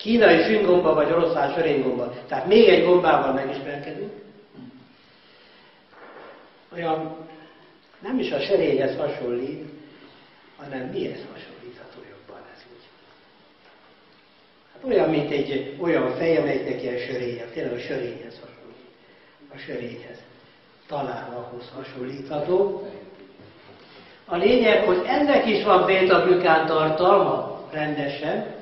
kínai süngomba vagy oroszlán sörénygomba. Tehát még egy gombával megismerkedünk. Olyan nem is a sörényhez hasonlít, hanem mihez hasonlítható jobban ez úgy. Hát olyan, mint egy olyan fej, amelyiknek ilyen sörénye, tényleg a sörényhez hasonlít. A sörényhez. Talán ahhoz hasonlítható. A lényeg, hogy ennek is van béta-glükán tartalma rendesen,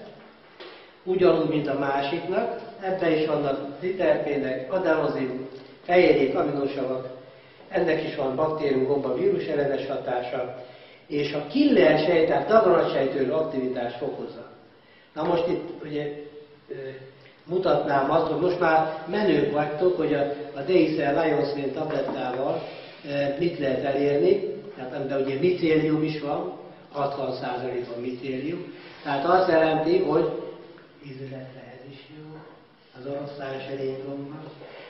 ugyanúgy, mint a másiknak. Ebben is vannak triterpének, adenozin, fehérjék, aminosavak. Ennek is van baktérium-gomba vírusellenes hatása, és a killer sejt, tehát daganatsejtőr aktivitás fokozza. Na most itt ugye mutatnám azt, hogy most már menők vagytok, hogy a Deisel Lionszmén tablettával mit lehet elérni, tehát amiben ugye micélium is van, 60%-ban micélium, tehát azt jelenti, hogy ízületre ez is jó, az oroszlán serénygomba,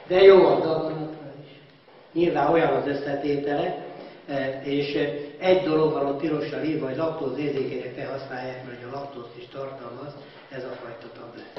de jó a daganatra is. Nyilván olyan az összetétele, és egy dolog van ott pirossal írva, hogy laktóz érzékenyek használják, mert a laktózt is tartalmaz ez a fajta tabletta.